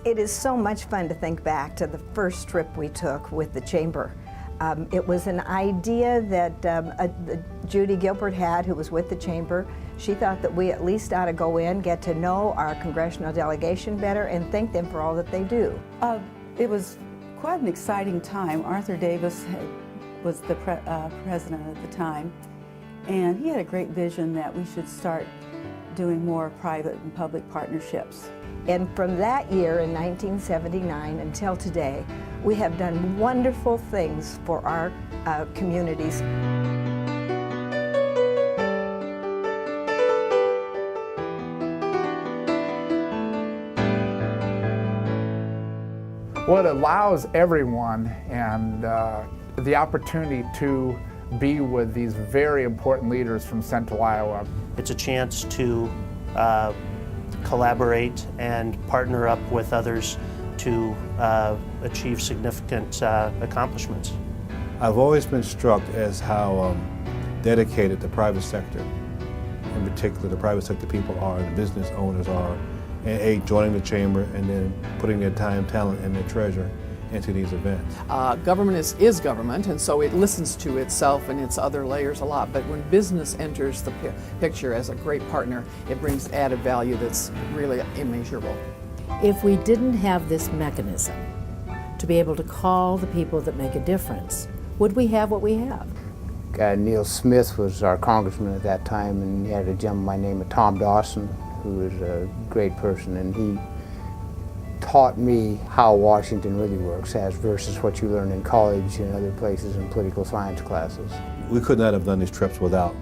It is so much fun to think back to the first trip we took with the Chamber. It was an idea that Judy Gilbert had, who was with the Chamber. She thought that we at least ought to go in, get to know our congressional delegation better, and thank them for all that they do. It was quite an exciting time. Arthur Davis was the president at the time, and he had a great vision that we should start doing more private and public partnerships. And from that year in 1979 until today, we have done wonderful things for our communities. Well, it allows everyone and the opportunity to be with these very important leaders from Central Iowa. It's a chance to collaborate and partner up with others to achieve significant accomplishments. I've always been struck as how dedicated the private sector, in particular the private sector people are, and the business owners are, and joining the Chamber and then putting their time, talent, and their treasure into these events. Government is government, and so it listens to itself and its other layers a lot, but when business enters the picture as a great partner, it brings added value that's really immeasurable. If we didn't have this mechanism to be able to call the people that make a difference, would we have what we have? Neil Smith was our congressman at that time, and he had a gentleman by the name of Tom Dawson, who was a great person, and he taught me how Washington really works as versus what you learn in college and other places in political science classes. We could not have done these trips without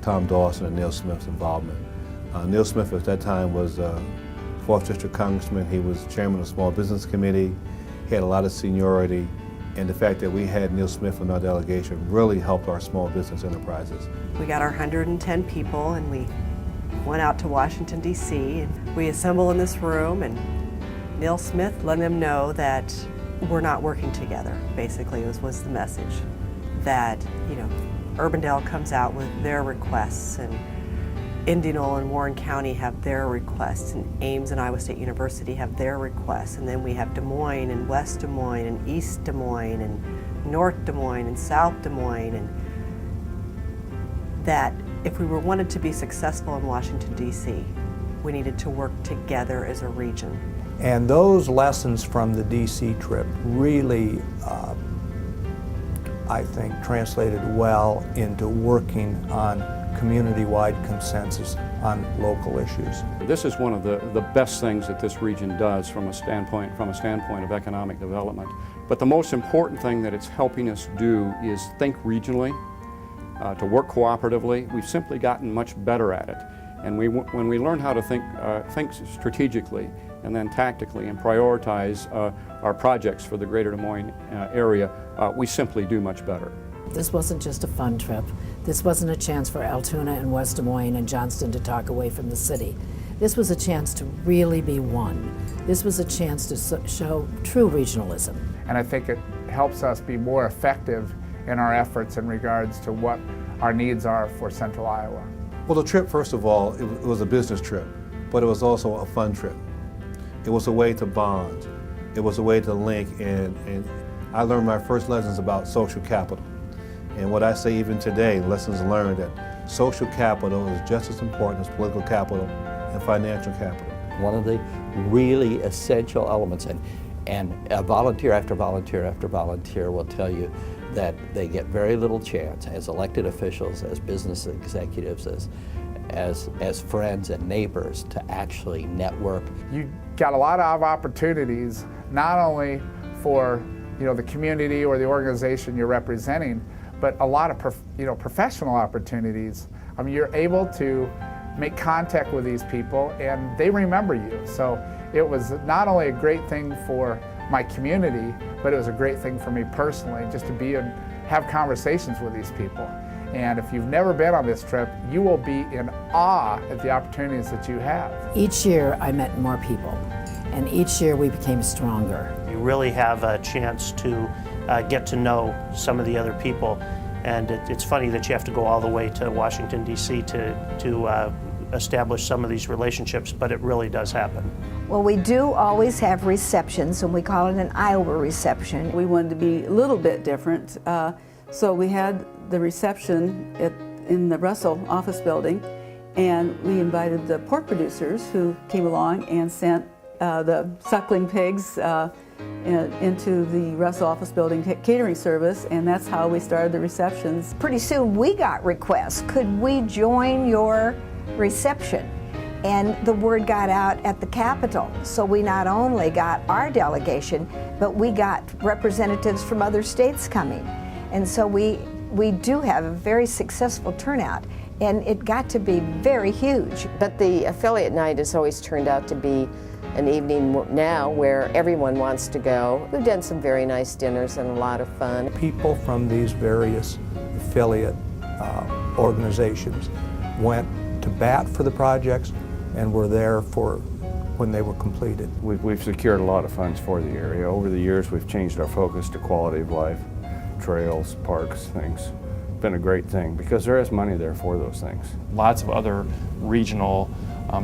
Tom Dawson and Neil Smith's involvement. Neil Smith at that time was 4th District Congressman. He was chairman of the Small Business Committee. He had a lot of seniority, and the fact that we had Neil Smith in our delegation really helped our small business enterprises. We got our 110 people, and we went out to Washington, D.C., and we assembled in this room, and Neil Smith let them know that we're not working together, basically, was the message. That, you know, Urbandale comes out with their requests, and Indianola and Warren County have their requests, and Ames and Iowa State University have their requests, and then we have Des Moines and West Des Moines and East Des Moines and North Des Moines and South Des Moines, and that if we wanted to be successful in Washington, D.C., we needed to work together as a region. And those lessons from the D.C. trip really, I think, translated well into working on community-wide consensus on local issues. This is one of the best things that this region does from a standpoint of economic development. But the most important thing that it's helping us do is think regionally, to work cooperatively. We've simply gotten much better at it. And when we learn how to think strategically and then tactically and prioritize our projects for the greater Des Moines area, we simply do much better. This wasn't just a fun trip. This wasn't a chance for Altoona and West Des Moines and Johnston to talk away from the city. This was a chance to really be one. This was a chance to show true regionalism. And I think it helps us be more effective in our efforts in regards to what our needs are for Central Iowa. Well, the trip, first of all, it was a business trip, but it was also a fun trip. It was a way to bond. It was a way to link, and I learned my first lessons about social capital. And what I say even today, lessons learned, that social capital is just as important as political capital and financial capital. One of the really essential elements, and volunteer after volunteer after volunteer will tell you that they get very little chance as elected officials, as business executives, as friends and neighbors to actually network. You got a lot of opportunities, not only for the community or the organization you're representing, but a lot of professional opportunities. I mean, you're able to make contact with these people and they remember you. So it was not only a great thing for my community, but it was a great thing for me personally, just to be and have conversations with these people. And if you've never been on this trip, you will be in awe at the opportunities that you have. Each year I met more people, and each year we became stronger. You really have a chance to get to know some of the other people, and it's funny that you have to go all the way to Washington, D.C. to establish some of these relationships, but it really does happen. Well, we do always have receptions, and we call it an Iowa reception. We wanted to be a little bit different, so we had the reception in the Russell office building, and we invited the pork producers who came along and sent the suckling pigs into the Russell office building catering service, and that's how we started the receptions. Pretty soon we got requests, could we join your reception? And the word got out at the Capitol, so we not only got our delegation, but we got representatives from other states coming. And so we do have a very successful turnout, and it got to be very huge. But the affiliate night has always turned out to be an evening now where everyone wants to go. We've done some very nice dinners and a lot of fun. People from these various affiliate organizations went to bat for the projects and were there for when they were completed. We've secured a lot of funds for the area. Over the years, we've changed our focus to quality of life, trails, parks, things. Been a great thing because there is money there for those things. Lots of other regional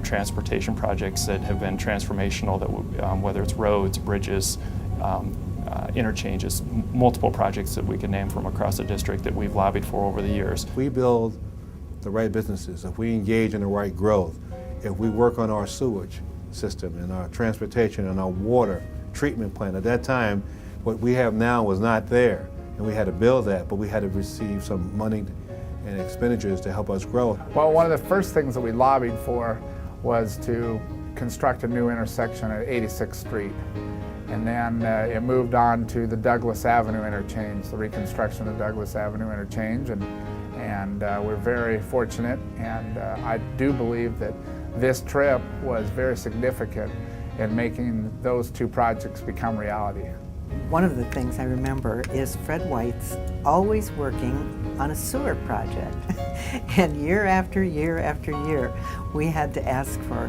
transportation projects that have been transformational, that whether it's roads, bridges, interchanges, multiple projects that we can name from across the district that we've lobbied for over the years. If we build the right businesses, if we engage in the right growth, if we work on our sewage system and our transportation and our water treatment plant, at that time what we have now was not there, and we had to build that, but we had to receive some money and expenditures to help us grow. Well, one of the first things that we lobbied for was to construct a new intersection at 86th Street. And then it moved on to the Douglas Avenue interchange, the reconstruction of the Douglas Avenue interchange. And we're very fortunate, and I do believe that this trip was very significant in making those two projects become reality. One of the things I remember is Fred White's always working on a sewer project. And year after year after year, we had to ask for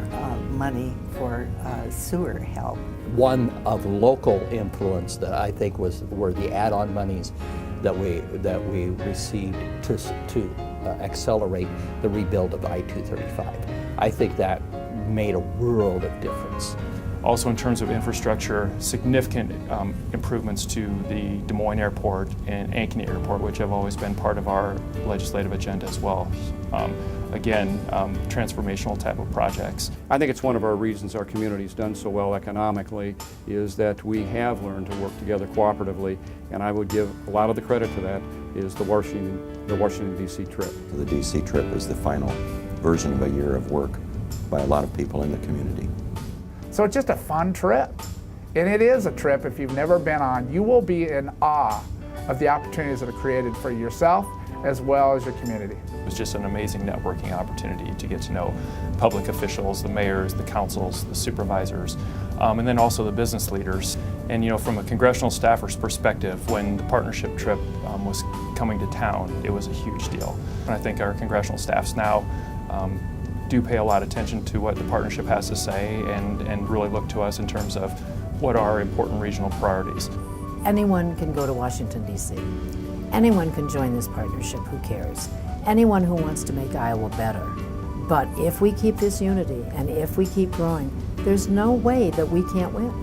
money for sewer help. One of local influence that I think were the add-on monies that we received to accelerate the rebuild of I-235. I think that made a world of difference. Also in terms of infrastructure, significant improvements to the Des Moines Airport and Ankeny Airport, which have always been part of our legislative agenda as well. Again, transformational type of projects. I think it's one of our reasons our community's done so well economically is that we have learned to work together cooperatively, and I would give a lot of the credit to that is the Washington D.C. trip. The D.C. trip is the final version of a year of work by a lot of people in the community. So it's just a fun trip. And it is a trip if you've never been on. You will be in awe of the opportunities that are created for yourself as well as your community. It was just an amazing networking opportunity to get to know public officials, the mayors, the councils, the supervisors, and then also the business leaders. And you know, from a congressional staffer's perspective, when the partnership trip was coming to town, it was a huge deal. And I think our congressional staffs now do pay a lot of attention to what the partnership has to say and really look to us in terms of what are important regional priorities. Anyone can go to Washington, D.C. Anyone can join this partnership, who cares? Anyone who wants to make Iowa better. But if we keep this unity and if we keep growing, there's no way that we can't win.